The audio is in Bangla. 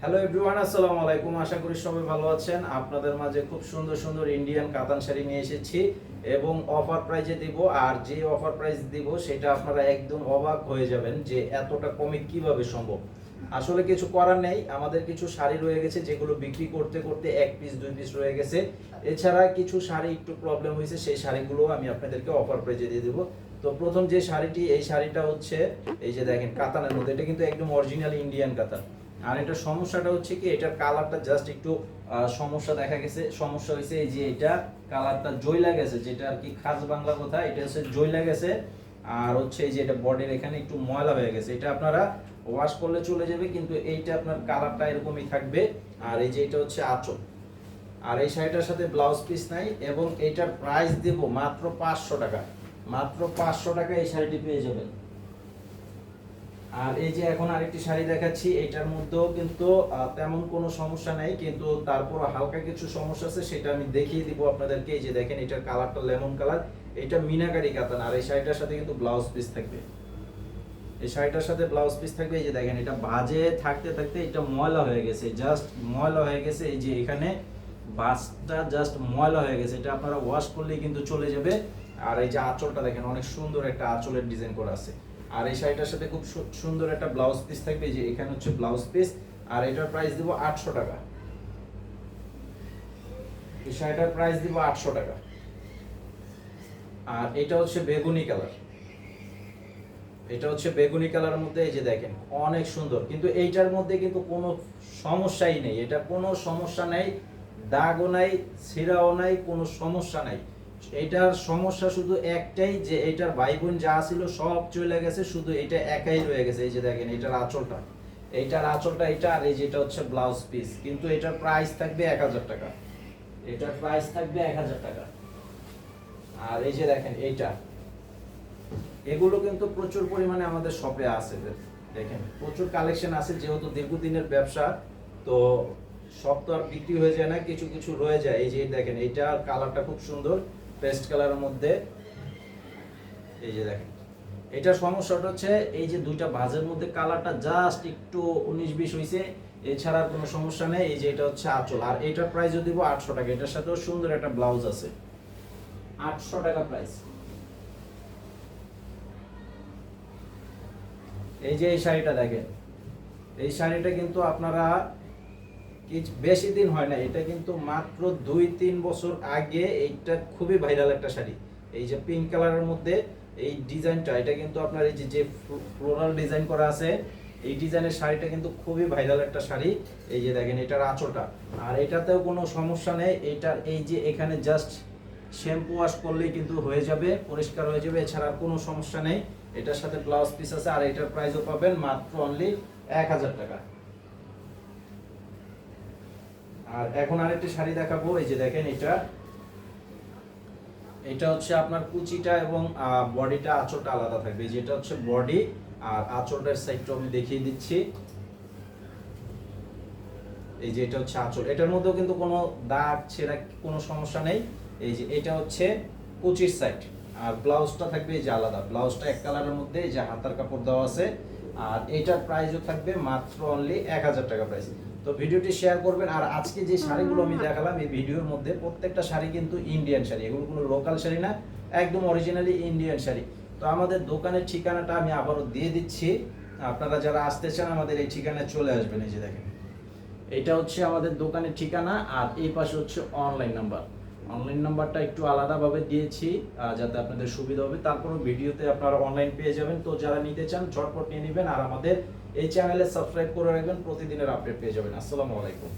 হ্যালো এভরিওয়ান, আসসালামু আলাইকুম। আশা করি সবাই ভালো আছেন। আপনাদের মাঝে খুব সুন্দর সুন্দর ইন্ডিয়ান কাতান শাড়ি নিয়ে এসেছি এবং অফার প্রাইজে দিব। আর যে অফার প্রাইস দিব সেটা আপনারা একদম অবাক হয়ে যাবেন যে এতটা কমে কিভাবে সম্ভব। আসলে কিছু করার নেই, আমাদের কিছু শাড়ি রয়ে গেছে যেগুলো বিক্রি করতে করতে এক পিস দুই পিস রয়ে গেছে। এছাড়া কিছু শাড়ি একটু প্রবলেম হয়েছে, সেই শাড়িগুলো আমি আপনাদেরকে অফার প্রাইজে দিয়ে দেবো। তো প্রথম যে শাড়িটি, এই শাড়িটা হচ্ছে এই যে দেখেন কাতানের মধ্যে, এটা কিন্তু একদম অরিজিনাল ইন্ডিয়ান কাতান। আর এটা সমস্যাটা হচ্ছে কি, এটার কালারটা জাস্ট একটু সমস্যা দেখা গেছে। সমস্যা হয়েছে এই যে এটা কালারটা জয়লা গেছে, যেটা আর কি খাস বাংলা কথা, এটা হচ্ছে জয়লা গেছে। আর হচ্ছে এই যে এটা বডির এখানে একটু ময়লা হয়ে গেছে, এটা আপনারা ওয়াশ করলে চলে যাবে, কিন্তু এইটা আপনার কালারটা এরকমই থাকবে। আর এই যে এটা হচ্ছে আঁচল। আর এই শাড়িটার সাথে ব্লাউজ পিস নাই এবং এইটার প্রাইস দেব মাত্র 500 টাকা। মাত্র 500 টাকা এই শাড়িটি পেয়ে যাবেন। আর এই যে এখন আরেকটি শাড়ি দেখাচ্ছি, এটার মধ্যেও কিন্তু তেমন কোনো সমস্যা নাই, কিন্তু তারপর হালকা কিছু সমস্যা আছে, সেটা আমি দেখিয়ে দিব আপনাদেরকে। এই যে দেখেন এটার কালারটা লেমন কালার, এটা মিনাকারি কাতান। আর এই শাড়িটার সাথে কিন্তু ব্লাউজ পিস থাকবে। এই শাড়িটার সাথে ব্লাউজ পিস থাকবে। এই যে দেখেন এটা ভাঁজে থাকতে থাকতে এটা ময়লা হয়ে গেছে, জাস্ট ময়লা হয়ে গেছে। এই যে এখানে ভাঁজটা জাস্ট ময়লা হয়ে গেছে, এটা আপনারা ওয়াশ করলেই কিন্তু চলে যাবে। আর এই যে আঁচলটা দেখেন, অনেক সুন্দর একটা আঁচলের ডিজাইন করা আছে। আর এই শাড়িটার সাথে খুব সুন্দর একটা ব্লাউজ পিস থাকবে, যে এখানে হচ্ছে ব্লাউজ পিস। আর এটার প্রাইস দিব 800 টাকা। এই শাড়িটার প্রাইস দিব 800 টাকা। আর এটা হচ্ছে বেগুনি কালার, এটা হচ্ছে বেগুনি কালারের মধ্যে। এই যে দেখেন অনেক সুন্দর, কিন্তু এইটার মধ্যে কিন্তু কোনো সমস্যাই নেই, এটা কোনো সমস্যা নেই, দাগও নাই, ছিঁড়াও নাই, কোনো সমস্যা নাই। এটার সমস্যা শুধু একটাই, যে এটার ভাই বোন যা ছিল সব চলে গেছে, শুধু এটা একাই রয়ে গেছে। এই যে দেখেন এটার আঁচলটা, এইটার আঁচলটা এটা। আর এই যেটা হচ্ছে ব্লাউজ পিস, কিন্তু এটার প্রাইস থাকবে 1000 টাকা। এটার প্রাইস থাকবে 1000 টাকা। আর এই যে দেখেন এইটা, এগুলো কিন্তু প্রচুর পরিমাণে আমাদের শপে আছে। দেখেন প্রচুর কালেকশন আছে, যেহেতু দীর্ঘদিনের ব্যবসা, তো সব তো আর বিক্রি হয়ে যায় না, কিছু কিছু রয়ে যায়। এই যে দেখেন এইটা কালারটা খুব সুন্দর, পেস্ট কালারের মধ্যে। এই যে দেখেন এটা সমস্যাটা হচ্ছে এই যে দুইটা ভাঁজের মধ্যে কালারটা জাস্ট একটু 19-20 হয়েছে, এছাড়া আর কোনো সমস্যা নেই। এই যে এটা হচ্ছে আঁচল। আর এটার প্রাইস দিব 800 টাকা। এটার সাথেও সুন্দর একটা ব্লাউজ আছে, 800 টাকা প্রাইস। এই যে এই শাড়িটা দেখেন, এই শাড়িটা কিন্তু আপনারা বেশি দিন হয় না, এটা কিন্তু মাত্র 2-3 বছর আগে এইটা খুবই ভাইরাল একটা শাড়ি। এই যে পিঙ্ক কালারের মধ্যে এই ডিজাইনটা, এটা কিন্তু আপনার এই যে ফ্লোরাল ডিজাইন করা আছে, এই ডিজাইনের শাড়িটা কিন্তু খুবই ভাইরাল একটা শাড়ি। এই যে দেখেন এটার আঁচলটা। আর এটাতেও কোনো সমস্যা নেই, এটার এই যে এখানে জাস্ট শ্যাম্পু ওয়াশ করলেই কিন্তু হয়ে যাবে, পরিষ্কার হয়ে যাবে, এছাড়া আর কোনো সমস্যা নেই। এটার সাথে ব্লাউজ পিস আছে। আর এটার প্রাইসও পাবেন মাত্র অনলি 1000 টাকা। আর এখন আরেকটি শাড়ি দেখাবো। এই যে দেখেন এটা, এটা হচ্ছে আপনার কুচিটা এবং বডিটা, আঁচলটা আলাদা থাকবে। যেটা হচ্ছে বডি, আর আঁচলটার সাইডটা আমি দেখিয়ে দিচ্ছি। এই যে এটা হচ্ছে আঁচল, এটার মধ্যেও কিন্তু কোনো দাগ ছেঁড়া কোনো সমস্যা নেই। এই যে এটা হচ্ছে কুচির সাইড। আর ব্লাউজটা থাকবে এই যে আলাদা, ব্লাউজটা এক কালারের মধ্যে, এই যে হাতার কাপড় দেওয়া আছে। আর এটার প্রাইসও থাকবে মাত্র অনলি 1000 টাকা প্রাইস। তো ভিডিওটি শেয়ার করবেন। আর আজকে যে শাড়িগুলো আমি দেখালাম এই ভিডিওর মধ্যে, প্রত্যেকটা শাড়ি কিন্তু ইন্ডিয়ান শাড়ি, এগুলো কোনো লোকাল শাড়ি না, একদম অরিজিনালি ইন্ডিয়ান শাড়ি। তো আমাদের দোকানের ঠিকানাটা আমি আবারও দিয়ে দিচ্ছি, আপনারা যারা আসতে চান আমাদের এই ঠিকানায় চলে আসবেন। এই যে দেখেন এটা হচ্ছে আমাদের দোকানের ঠিকানা। আর এই পাশে হচ্ছে অনলাইন নাম্বার, অনলাইন নাম্বারটা একটু আলাদাভাবে দিয়েছি যাতে আপনাদের সুবিধা হবে। তারপরও ভিডিওতে আপনারা অনলাইন পেয়ে যাবেন। তো যারা নিতে চান ঝটপট নিয়ে নেবেন। আর আমাদের এই চ্যানেলে সাবস্ক্রাইব করে রাখবেন, প্রতিদিনের আপডেট পেয়ে যাবেন। আসসালামু আলাইকুম।